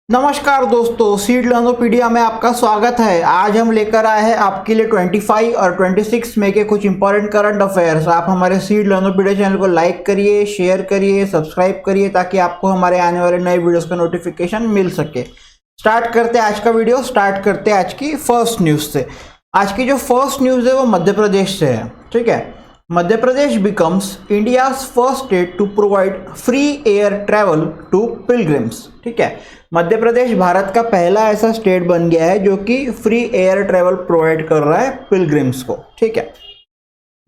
नमस्कार दोस्तों, सीड लर्नोपीडिया में आपका स्वागत है। आज हम लेकर आए हैं आपके लिए 25 और 26 मई के कुछ इंपॉर्टेंट करंट अफेयर्स। आप हमारे सीड लर्नोपीडिया चैनल को लाइक करिए, शेयर करिए, सब्सक्राइब करिए ताकि आपको हमारे आने वाले नए वीडियोस का नोटिफिकेशन मिल सके। स्टार्ट करते हैं आज का वीडियो। स्टार्ट करते हैं आज की फर्स्ट न्यूज से। आज की जो फर्स्ट न्यूज है वो मध्य प्रदेश से है। ठीक है, Madhya Pradesh becomes India's first state to provide free air travel to pilgrims. ठीक है, मध्य प्रदेश भारत का पहला ऐसा स्टेट बन गया है जो कि फ्री एयर ट्रैवल प्रोवाइड कर रहा है पिलग्रिम्स को। ठीक है,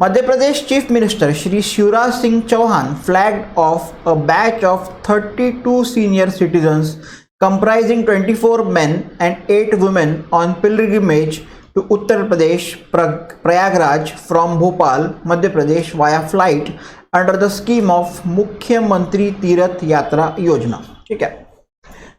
Madhya Pradesh chief minister Shri Shivraj Singh Chouhan flagged off a batch of 32 senior citizens comprising 24 men and 8 women on pilgrimage to Uttar Pradesh, Prayagraj from Bhopal, Madhya Pradesh via flight under the scheme of मुख्यमंत्री तीर्थ यात्रा योजना। ठीक है,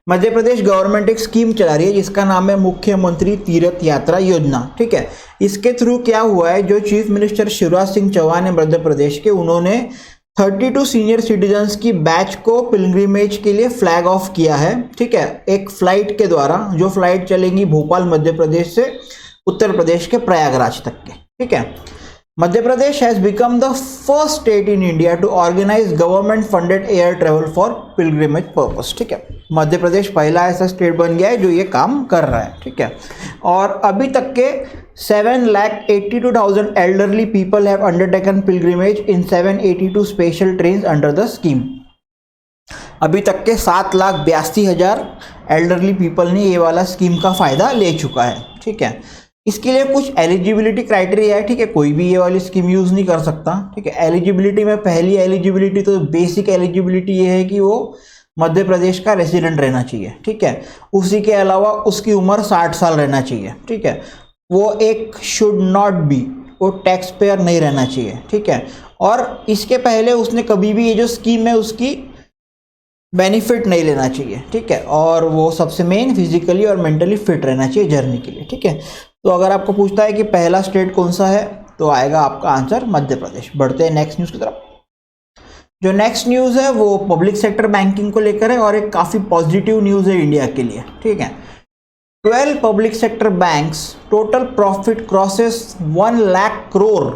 मध्य प्रदेश गवर्नमेंट एक स्कीम चला रही है जिसका नाम है मुख्यमंत्री तीर्थ यात्रा योजना। ठीक है, इसके थ्रू क्या हुआ है, जो चीफ मिनिस्टर शिवराज सिंह चौहान है मध्य प्रदेश के, उन्होंने 32 सीनियर सिटीजन्स की बैच को पिलग्रिमेज के लिए फ्लैग ऑफ किया है। ठीक है, एक फ्लाइट के द्वारा, जो फ्लाइट चलेगी भोपाल मध्य प्रदेश से उत्तर प्रदेश के प्रयागराज तक के। ठीक है, Madhya Pradesh has become the first state in India to organise government funded air travel for pilgrimage purpose. ठीक है, मध्य प्रदेश पहला ऐसा स्टेट बन गया है जो ये काम कर रहा है। ठीक है, और अभी तक के 7,82,000 elderly people have undertaken pilgrimage in 782 special trains under the scheme। अभी तक के 7,82,000 एल्डरली पीपल ने ये वाला स्कीम का फ़ायदा ले चुका है। ठीक है, इसके लिए कुछ एलिजिबिलिटी क्राइटेरिया है। ठीक है, कोई भी ये वाली स्कीम यूज़ नहीं कर सकता। ठीक है, एलिजिबिलिटी में पहली एलिजिबिलिटी तो बेसिक एलिजिबिलिटी ये है कि वो मध्य प्रदेश का रेसिडेंट रहना चाहिए। ठीक है, उसी के अलावा उसकी उम्र 60 साल रहना चाहिए। ठीक है, वो एक शुड नॉट बी, वो टैक्स पेयर नहीं रहना चाहिए। ठीक है, और इसके पहले उसने कभी भी ये जो स्कीम है उसकी बेनिफिट नहीं लेना चाहिए। ठीक है, और वो सबसे मेन फिजिकली और मेंटली फिट रहना चाहिए जर्नी के लिए। ठीक है, तो अगर आपको पूछता है कि पहला स्टेट कौन सा है तो आएगा आपका आंसर मध्य प्रदेश। बढ़ते हैं नेक्स्ट न्यूज़ की तरफ। जो नेक्स्ट न्यूज़ है वो पब्लिक सेक्टर बैंकिंग को लेकर है और एक काफ़ी पॉजिटिव न्यूज़ है इंडिया के लिए। ठीक है, 12 public sector banks total profit crosses 1 lakh crore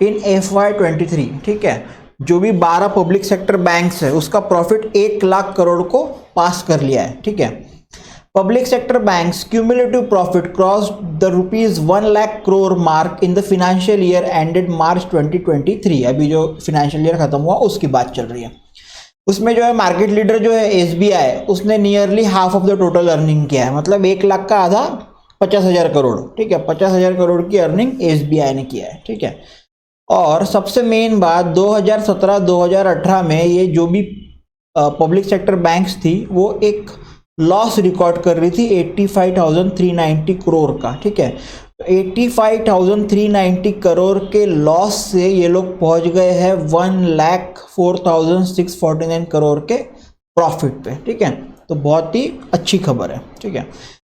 in FY23। ठीक है, जो भी 12 पब्लिक सेक्टर बैंक्स है उसका प्रॉफिट 1 लाख करोड़ को पास कर लिया है। ठीक है, public sector banks cumulative profit crossed the ₹1 lakh crore mark in the financial year ended March 2023। अभी जो फाइनेंशियल ईयर खत्म हुआ उसकी बात चल रही है। उसमें जो है मार्केट लीडर जो है SBI, उसने nearly half of the total earning किया है। मतलब 1 लाख का आधा 50,000 करोड़। ठीक है, 50,000 करोड़ की अर्निंग SBI ने किया है। ठीक है, और सबसे मेन बात 2017-2018 में ये जो भी पब्लिक सेक्टर बैंक्स थी वो एक लॉस रिकॉर्ड कर रही थी 85,390 करोड़ का। ठीक है, 85,390 करोड़ के लॉस से ये लोग पहुंच गए हैं 1,04,649 करोड़ के प्रॉफिट पे। ठीक है, तो बहुत ही अच्छी खबर है। ठीक है,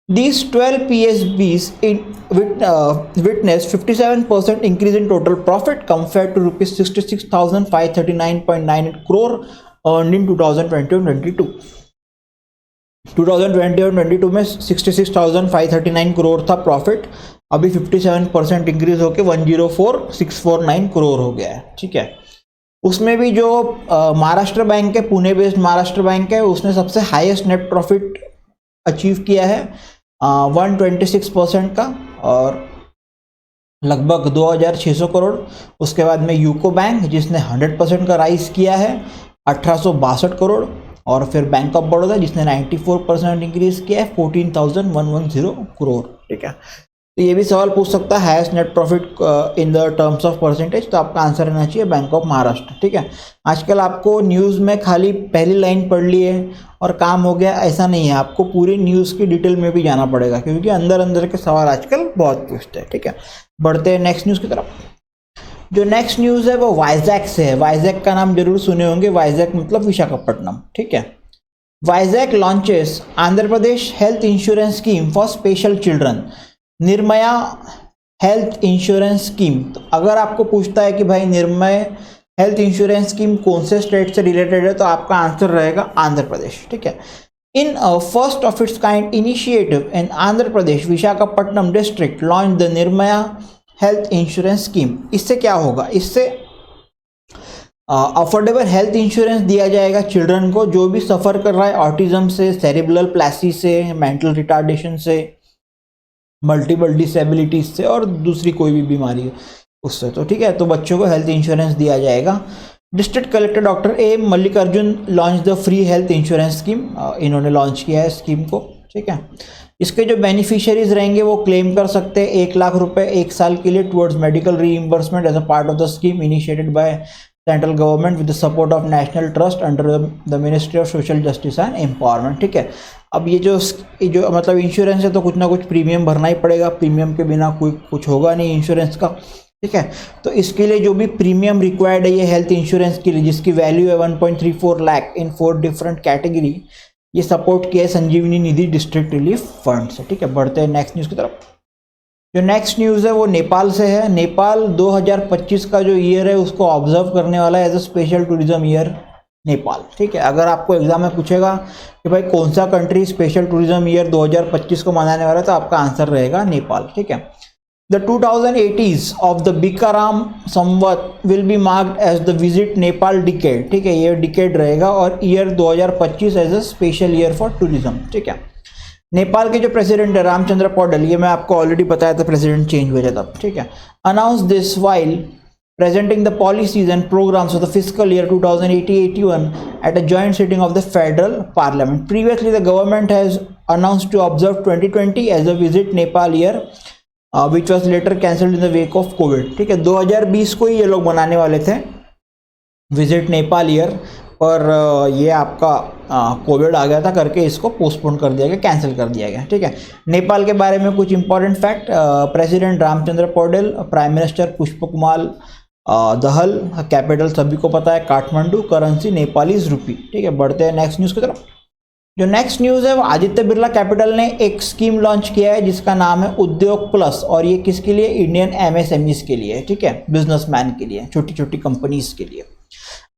These 12 PSBs witnessed 57% increase in total profit compared to ₹66,539.98 crore earned in 2021-22। 2021-22 में 66,539 करोड़ था प्रॉफिट, अभी 57% इंक्रीज होकर 104,649 करोड़ हो गया है। ठीक है, उसमें भी जो महाराष्ट्र बैंक है, पुणे बेस्ड महाराष्ट्र बैंक है, उसने सबसे हाईएस्ट नेट प्रॉफिट अचीव किया है 126% का और लगभग 2,600 करोड़। उसके बाद में यूको बैंक जिसने 100% का राइज किया है 1,862 करोड़, और फिर बैंक ऑफ बड़ौदा जिसने 94% इंक्रीज किया है 14,110 करोड़। ठीक है, तो ये भी सवाल पूछ सकता है highest net profit in the terms of percentage, तो आपका आंसर रहना चाहिए बैंक ऑफ महाराष्ट्र। ठीक है, आजकल आपको न्यूज़ में खाली पहली लाइन पढ़ ली है और काम हो गया, ऐसा नहीं है। आपको पूरी न्यूज़ की डिटेल में भी जाना पड़ेगा क्योंकि अंदर अंदर के सवाल आजकल बहुत पूछते हैं। ठीक है, बढ़ते हैं नेक्स्ट न्यूज़ की तरफ। जो नेक्स्ट न्यूज़ है वो वाइजैक से है। वाइजैक का नाम जरूर सुने होंगे, वाइजैक मतलब विशाखापट्टनम। ठीक है, Vizag launches Andhra Pradesh health insurance scheme for special children, Nirbhaya health insurance scheme. तो अगर आपको पूछता है कि भाई निर्मय हेल्थ इंश्योरेंस स्कीम कौन से स्टेट से रिलेटेड है तो आपका आंसर रहेगा आंध्र प्रदेश। ठीक है, In a first of its kind initiative in Andhra Pradesh, Visakhapatnam district launched the Nirmaya Health Insurance Scheme. इससे क्या होगा? इससे अफोर्डेबल हेल्थ इंश्योरेंस दिया जाएगा चिल्ड्रन को जो भी सफ़र कर रहा है ऑटिज्म से, सेरिब्रल प्लेसी से, मेंटल रिटार्डेशन से, मल्टीपल डिसेबिलिटीज से और दूसरी कोई भी बीमारी है उससे। तो ठीक है, तो बच्चों को हेल्थ इंश्योरेंस दिया जाएगा। District collector doctor A Mallikarjun launch the free health insurance scheme. इन्होंने लॉन्च किया है स्कीम को। ठीक है, इसके जो बेनिफिशियरीज रहेंगे वो क्लेम कर सकते हैं 1 लाख रुपए 1 साल के लिए towards medical reimbursement as a part of the scheme initiated by central government with the support of national trust under the ministry of social justice and empowerment. ठीक है, अब ये जो मतलब इंश्योरेंस है तो कुछ ना कुछ प्रीमियम भरना ही पड़ेगा, प्रीमियम के बिना कुछ होगा नहीं इंश्योरेंस का। ठीक है, तो इसके लिए जो भी प्रीमियम रिक्वायर्ड है ये हेल्थ इंश्योरेंस के लिए, जिसकी वैल्यू है 1.34 लाख इन 4 डिफरेंट कैटेगरी, ये सपोर्ट किया है संजीवनी निधि डिस्ट्रिक्ट रिलीफ फंड से। ठीक है, बढ़ते हैं नेक्स्ट न्यूज़ की तरफ। जो नेक्स्ट न्यूज़ है वो नेपाल से है। नेपाल 2025 का जो ईयर है उसको ऑब्जर्व करने वाला है as a special tourism year Nepal. ठीक है, अगर आपको एग्जाम में पूछेगा कि भाई कौन सा कंट्री स्पेशल टूरिज्म ईयर 2025 को मनाने वाला है, तो आपका आंसर रहेगा नेपाल। ठीक है, The 2080s of the Bikaram Samvat will be marked as the Visit Nepal Decade. ठीक है, ये डिकेड रहेगा और year 2025 as a special year for tourism. ठीक है, नेपाल के जो प्रेसिडेंट है रामचंद्र पौडेल, ये मैं आपको ऑलरेडी बताया था, प्रेसिडेंट चेंज हुआ था तब। ठीक है, announce this while presenting the policies and programs of the fiscal year 2080-81 at a joint sitting of the federal parliament. Previously the government has announced to observe 2020 as a Visit Nepal year, which was later cancelled in the wake of COVID. ठीक है, 2020 को ही ये लोग बनाने वाले थे visit Nepal year, पर ये आपका कोविड आ गया था करके इसको पोस्टपोन कर दिया गया, कैंसिल कर दिया गया। ठीक है, नेपाल के बारे में कुछ important fact. President Ramchandra Paudel, prime minister Pushpakumar Dahal, capital सभी को पता है काठमांडू, करेंसी नेपालीज रुपी। ठीक है, बढ़ते हैं नेक्स्ट न्यूज़ की तरफ। जो नेक्स्ट न्यूज़ है वो आदित्य बिरला कैपिटल ने एक स्कीम लॉन्च किया है जिसका नाम है उद्योग प्लस, और ये किसके लिए? इंडियन एमएसएमईज के लिए। ठीक है, बिजनेसमैन के लिए, छोटी छोटी कंपनीज के लिए।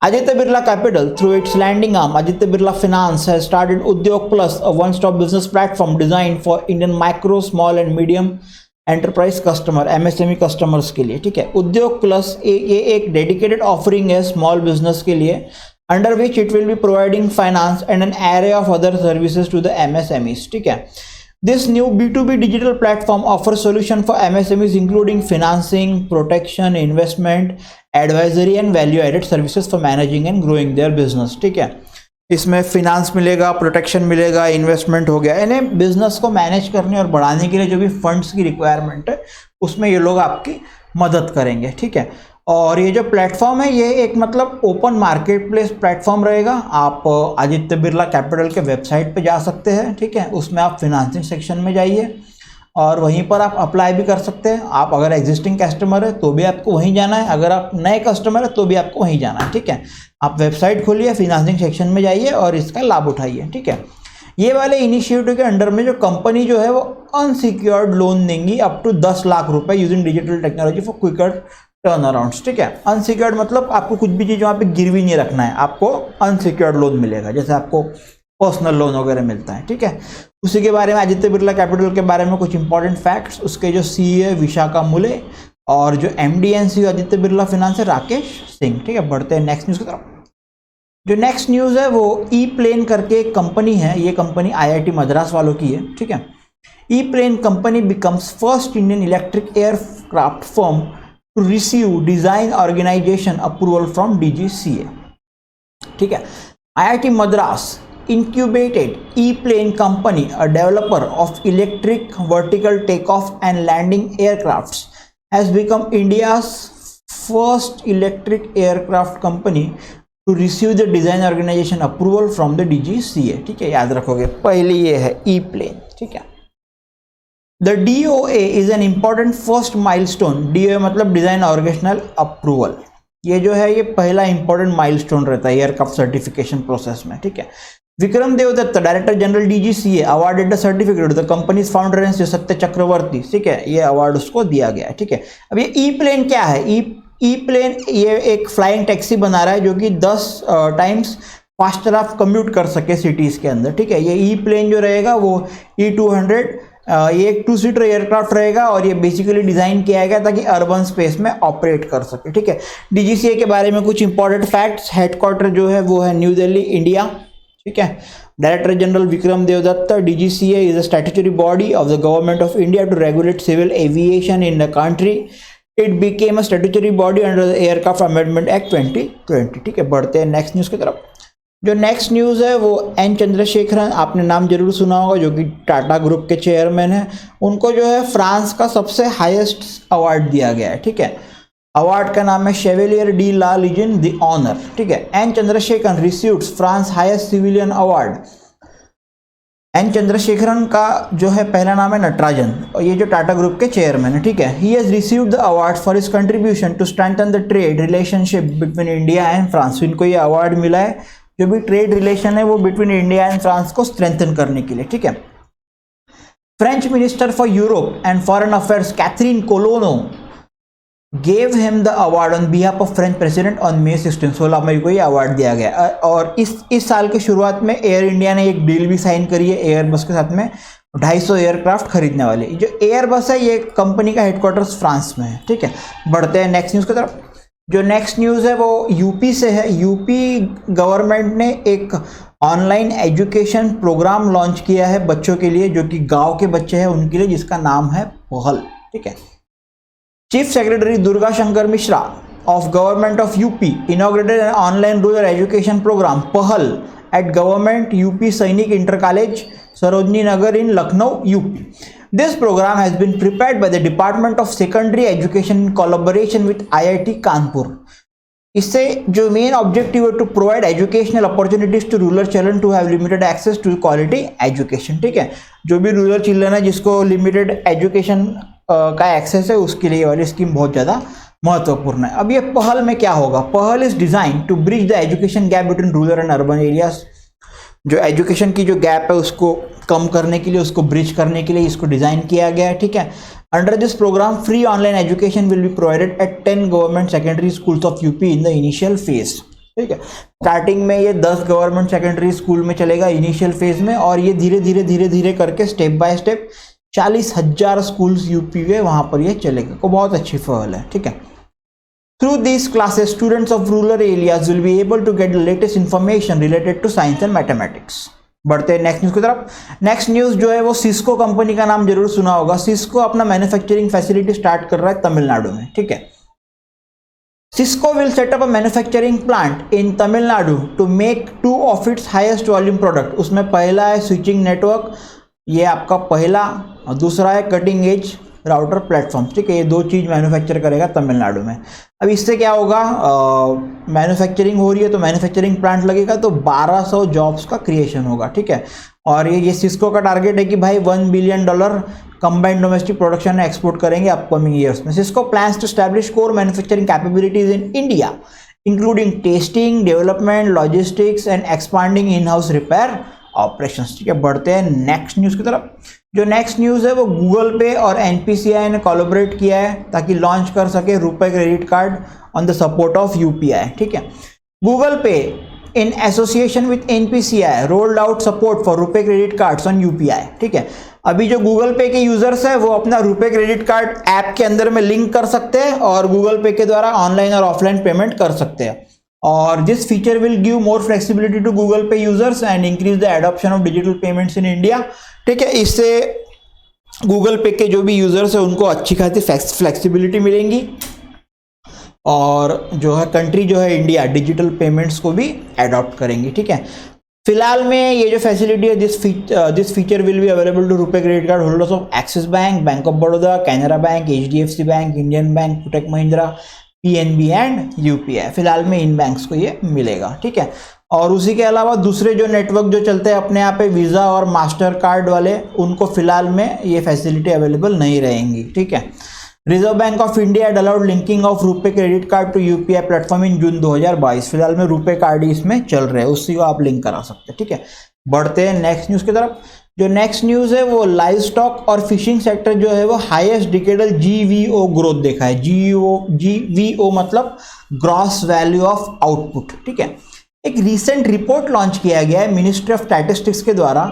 Aditya Birla Capital, through its lending arm, Aditya Birla Finance, has started Udyog Plus, a one-stop business platform designed for Indian micro, small and medium enterprise customer, MSME customers के लिए। ठीक है, उद्योग प्लस ये एक dedicated offering है small business के लिए, under which it will be providing finance and an array of other services to the MSMEs. ठीक है, this new B2B digital platform offers solution for MSMEs including financing, protection, investment, advisory and value added services for managing and growing their business. ठीक है, इसमें finance मिलेगा, protection मिलेगा, investment हो गया, यानी बिजनेस को मैनेज करने और बढ़ाने के लिए जो भी फंड्स की रिक्वायरमेंट है उसमें ये लोग आपकी मदद करेंगे। ठीक है, और ये जो प्लेटफॉर्म है ये एक मतलब ओपन मार्केट प्लेस प्लेटफॉर्म रहेगा। आप आदित्य बिरला कैपिटल के वेबसाइट पे जा सकते हैं। ठीक है, उसमें आप फिनांसिंग सेक्शन में जाइए और वहीं पर आप अप्लाई भी कर सकते हैं। आप अगर एग्जिस्टिंग कस्टमर है तो भी आपको वहीं जाना है, अगर आप नए कस्टमर है तो भी आपको वहीं जाना है। ठीक है, आप वेबसाइट खोलिए, फिनांसिंग सेक्शन में जाइए और इसका लाभ उठाइए। ठीक है, ये वाले इनिशिएटिव के अंडर में जो कंपनी जो है वो अनसिक्योर्ड लोन देंगी अप टू 10 लाख रुपए using digital technology for quicker turn around. ठीक है, अनसिक्योर्ड मतलब आपको कुछ भी चीज़ वहाँ पे गिरवी नहीं रखना है, आपको अनसिक्योर्ड लोन मिलेगा, जैसे आपको पर्सनल लोन वगैरह मिलता है। ठीक है, उसी के बारे में आदित्य बिरला कैपिटल के बारे में कुछ इंपॉर्टेंट फैक्ट्स। उसके जो सीईओ है विशाखा मुले और जो MD and CEO Aditya Birla finance है राकेश सिंह। ठीक है, बढ़ते हैं नेक्स्ट न्यूज़ की तरफ। जो नेक्स्ट न्यूज़ है वो ई प्लेन करके एक कंपनी है, ये कंपनी आईआईटी मद्रास वालों की है। ठीक है, E plane company becomes first Indian electric aircraft firm to receive design organisation approval from DGCA. ठीक है, IIT Madras incubated E-Plane Company, a developer of electric vertical takeoff and landing aircrafts, has become India's first electric aircraft company to receive the design organization approval from the DGCA. ठीक है, याद रखोगे, पहली ये है E-Plane। ठीक है, The DOA is an important first milestone. DOA मतलब डिजाइन ऑर्गेनाइजेशनल अप्रूवल। ये जो है ये पहला इंपॉर्टेंट माइलस्टोन रहता है एयरक्राफ्ट सर्टिफिकेशन प्रोसेस में। ठीक है, Vikram Devdatta director general DGCA awarded the certificate the companies founder and सत्य चक्रवर्ती। ठीक है, ये अवार्ड उसको दिया गया है। ठीक है, अब ये ई प्लेन क्या है? ई प्लेन ये एक फ्लाइंग टैक्सी बना रहा है जो कि 10 टाइम्स फास्टर आप कम्यूट कर सके सिटीज़ के अंदर, ठीक है। ये ई प्लेन जो रहेगा वो E200 ये एक 2 सीटर एयरक्राफ्ट रहेगा और ये बेसिकली डिज़ाइन किया गया ताकि अर्बन स्पेस में ऑपरेट कर सके, ठीक है। DGCA के बारे में कुछ इंपॉर्टेंट फैक्ट्स, हेडक्वार्टर जो है वो है न्यू दिल्ली, इंडिया, ठीक है। Director general Vikram Devdutta, DGCA is a statutory body of the government of India to regulate civil aviation in the country. It became a statutory body under the aircraft amendment act 2020, ठीक है। बढ़ते हैं next news की तरफ। जो next news है वो N Chandrasekaran, आपने नाम जरूर सुना होगा, जो कि टाटा ग्रुप के चेयरमैन हैं। उनको जो है फ्रांस का सबसे हाईएस्ट अवार्ड दिया गया है, ठीक है। अवार्ड का नाम है Chevalier de la Legion d' Honneur, ठीक है। N Chandrasekaran received France highest civilian award. N Chandrasekaran का जो है पहला नाम है नटराजन और ये जो टाटा ग्रुप के चेयरमैन है, ठीक है। He has received the award for his contribution to strengthen the trade relationship between India and France. इनको ये अवार्ड मिला है जो भी ट्रेड रिलेशन है वो बिटवीन इंडिया एंड फ्रांस को स्ट्रेंथन करने के लिए, ठीक है। French minister for Europe and foreign affairs Catherine Colonna gave him the award on behalf of French president on May 16 मई को ये अवार्ड दिया गया। और इस साल के शुरुआत में एयर इंडिया ने एक डील भी साइन करी है एयरबस के साथ में 250 एयरक्राफ्ट खरीदने वाले। जो एयरबस है ये कंपनी का हेडक्वार्टर्स फ्रांस में है, ठीक है। बढ़ते हैं नेक्स्ट न्यूज़ की तरफ। जो नेक्स्ट न्यूज़ है वो यूपी से है। यूपी गवर्नमेंट ने एक ऑनलाइन एजुकेशन प्रोग्राम लॉन्च किया है बच्चों के लिए, जो कि गांव के बच्चे हैं उनके लिए, जिसका नाम है पहल, ठीक है। Chief secretary Durga Shankar Mishra of Government of UP inaugurated an online rural education program PAHAL at Government UP Sainik Inter College Sarojini Nagar in Lucknow UP. This program has been prepared by the Department of Secondary Education in collaboration with IIT Kanpur. इससे जो main objective है to provide educational opportunities to rural children to have limited access to quality education, ठीक है। जो भी rural children है जिसको limited education का एक्सेस है उसके लिए वाली स्कीम बहुत ज़्यादा महत्वपूर्ण है। अब ये पहल में क्या होगा? Pahal is design to bridge the education gap between rural and urban areas. जो एजुकेशन की जो गैप है उसको कम करने के लिए, उसको ब्रिज करने के लिए इसको डिजाइन किया गया है, ठीक है। Under this programme free online education will be provided at 10 government secondary schools of UP in the initial phase, ठीक है। स्टार्टिंग में ये 10 गवर्नमेंट सेकेंडरी स्कूल में चलेगा इनिशियल फेज में, और ये धीरे धीरे करके step by step 40,000 schools UP में वहां पर ये चलेगा। को बहुत अच्छी पहल है, ठीक है। Through these classes, students of rural areas will be able to get the latest information related to science and mathematics. बढ़ते हैं नेक्स्ट न्यूज की तरफ। नेक्स्ट न्यूज जो है वो सिस्को कंपनी का नाम जरूर सुना होगा। सिस्को अपना मैन्युफैक्चरिंग फैसिलिटी स्टार्ट कर रहा है तमिलनाडु में, ठीक है। Cisco will set up a manufacturing plant in Tamil Nadu to make 2 of its highest volume product. उसमें पहला है स्विचिंग नेटवर्क, ये आपका पहला, और दूसरा है कटिंग एज राउटर प्लेटफॉर्म, ठीक है। ये 2 चीज़ मैन्युफैक्चर करेगा तमिलनाडु में। अब इससे क्या होगा? मैन्युफैक्चरिंग हो रही है तो मैन्युफैक्चरिंग प्लांट लगेगा तो 1200 जॉब्स का क्रिएशन होगा, ठीक है। और ये सिस्को का टारगेट है कि भाई $1 billion combined domestic production export करेंगे अपकमिंग ईयर्स में। Cisco plans to establish core manufacturing capabilities in India including testing, development, logistics and expanding in house repair operations, ठीक है। बढ़ते हैं नेक्स्ट न्यूज़ की तरफ। जो नेक्स्ट न्यूज़ है वो गूगल पे और एनपीसीआई ने कोलैबोरेट किया है ताकि लॉन्च कर सके रुपए credit card on the support of UPI, ठीक है। गूगल पे in association with NPCI rolled out support for रुपए क्रेडिट कार्ड्स ऑन यूपीआई, ठीक है। अभी जो गूगल पे के यूजर्स है वो अपना रुपए क्रेडिट कार्ड ऐप के अंदर में लिंक कर सकते हैं और गूगल पे के द्वारा ऑनलाइन और ऑफलाइन पेमेंट कर सकते हैं। और this feature will give more flexibility to Google Pay users and increase the adoption of digital payments in India, ठीक है। इससे गूगल पे के जो भी यूजर्स है उनको अच्छी खासी फ्लेक्सिबिलिटी मिलेंगी और जो है कंट्री जो है इंडिया डिजिटल पेमेंट्स को भी एडॉप्ट करेंगी, ठीक है। फिलहाल में ये जो फैसिलिटी है this feature will be available to RuPay credit card holders of Axis Bank, Bank of Baroda, Canara Bank, HDFC Bank, Indian Bank, Kotak Mahindra, PNB and UPI. फिलहाल में इन बैंक्स को ये मिलेगा, ठीक है। और उसी के अलावा दूसरे जो नेटवर्क जो चलते हैं अपने यहाँ पे वीज़ा और मास्टर कार्ड वाले, उनको फिलहाल में ये फैसिलिटी अवेलेबल नहीं रहेंगी, ठीक है। Reserve Bank of India allowed linking of RuPay credit card to UPI platform in June 2022। फिलहाल में रुपए कार्ड ही इसमें चल रहे हैं, उसी को आप लिंक करा सकते हैं, ठीक है। बढ़ते हैं नेक्स्ट न्यूज़ की तरफ। जो नेक्स्ट न्यूज़ है वो लाइव स्टॉक और फिशिंग सेक्टर जो है वो हाईएस्ट डिकेडल जीवीओ ग्रोथ देखा है। जीवीओ मतलब ग्रॉस वैल्यू ऑफ आउटपुट, ठीक है। एक रीसेंट रिपोर्ट लॉन्च किया गया है मिनिस्ट्री ऑफ स्टैटिस्टिक्स के द्वारा,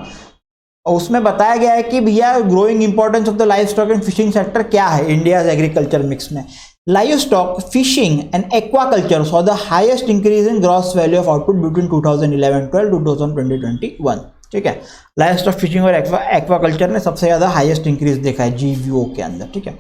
और उसमें बताया गया है कि भैया growing importance of the livestock and fishing sector क्या है इंडिया एग्रीकल्चर मिक्स में। Livestock, fishing and aquaculture saw the highest increase in gross value of output between 2011-12 to 2020-21। ठीक है, लाइव स्टॉक, फिशिंग और aquaculture ने सबसे ज्यादा highest increase देखा है जीवीओ के अंदर। ठीक है,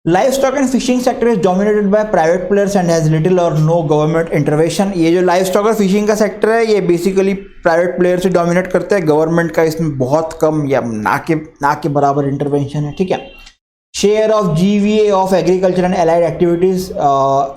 livestock and fishing sector is dominated by private players and has little और नो गवर्नमेंट इंटरवेंशन। ये जो लाइव स्टॉक और फिशिंग का सेक्टर है ये बेसिकली प्राइवेट प्लेयर से डोमिनेट करते हैं, गवर्नमेंट का इसमें बहुत कम या ना के बराबर इंटरवेंशन है। ठीक है, share of GVA of agriculture and allied activities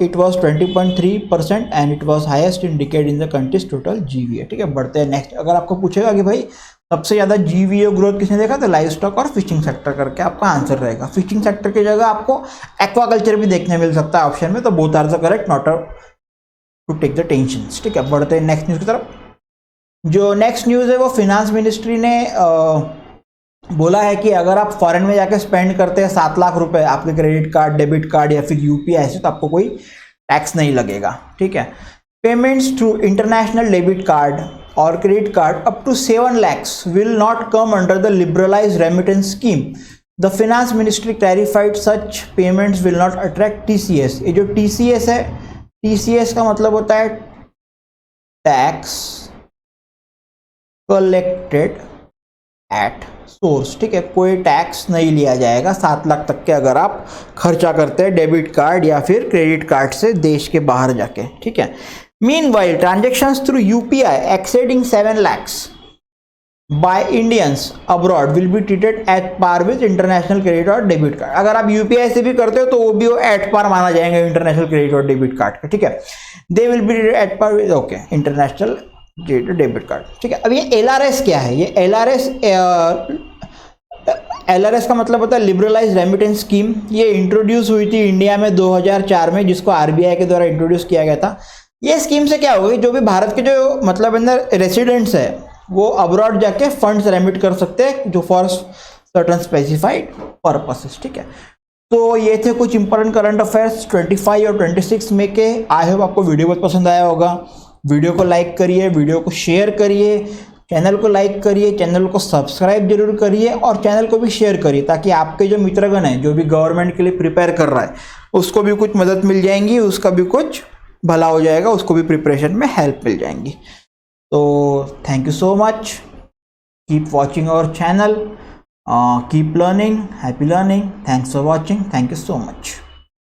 it was 20.3% and it was highest in decade in the countries total GVA. ठीक है, बढ़ते हैं नेक्स्ट। अगर आपको पूछेगा कि भाई सबसे ज्यादा जीवीए ग्रोथ किसने देखा, तो लाइव स्टॉक और फिशिंग सेक्टर करके आपका आंसर रहेगा। फिशिंग सेक्टर की जगह आपको एक्वाकल्चर भी देखने मिल सकता है ऑप्शन में, तो both are the correct, not to take the tension. ठीक है, बढ़ते हैं नेक्स्ट न्यूज की तरफ। जो नेक्स्ट न्यूज है वो फिनांस मिनिस्ट्री ने बोला है कि अगर आप फॉरेन में जाके स्पेंड करते हैं 7 लाख रुपए आपके क्रेडिट कार्ड, डेबिट कार्ड या फिर यूपीआई से, तो आपको कोई टैक्स नहीं लगेगा। ठीक है, payments through international debit card or credit card up to 7 lakhs will not come under the liberalized remittance scheme. The finance ministry clarified such payments will not attract TCS. ये जो TCS है, TCS का मतलब होता है tax collected at source. ठीक है, कोई टैक्स नहीं लिया जाएगा 7 लाख तक के अगर आप खर्चा करते हैं डेबिट कार्ड या फिर क्रेडिट कार्ड से देश के बाहर जाके। ठीक है, Meanwhile, transactions through UPI exceeding 7 lakhs by Indians abroad will be treated at par with international credit or debit card. अगर आप UPI से भी करते हो तो वो भी at par माना जाएगा इंटरनेशनल क्रेडिट और डेबिट कार्ड का। ठीक है, they will be treated at par with international debit card. ठीक है, अब ये LRS क्या है? ये LRS का मतलब होता है लिबरलाइज रेमिटेंस स्कीम। ये इंट्रोड्यूस हुई थी इंडिया में 2004 में, जिसको RBI के द्वारा इंट्रोड्यूस किया गया था। ये स्कीम से क्या होगा कि जो भी भारत के जो मतलब अंदर रेसिडेंट्स है वो अब्रॉड जाके फंड्स रेमिट कर सकते हैं जो फॉर सर्टन स्पेसिफाइड पर्पसेस। ठीक है, तो ये थे कुछ इंपॉर्टेंट करंट अफेयर्स 25 और 26 में के। आई होप आपको वीडियो बहुत पसंद आया होगा। वीडियो को लाइक करिए, वीडियो को शेयर करिए, चैनल को लाइक करिए, चैनल को सब्सक्राइब जरूर करिए और चैनल को भी शेयर करिए, ताकि आपके जो मित्रगण हैं जो भी गवर्नमेंट के लिए प्रिपेयर कर रहा है उसको भी कुछ मदद मिल जाएंगी, उसका भी कुछ भला हो जाएगा, उसको भी प्रिपरेशन में हेल्प मिल जाएंगी। तो thank you so much, keep watching our channel, keep learning, happy learning, thanks for watching, thank you so much.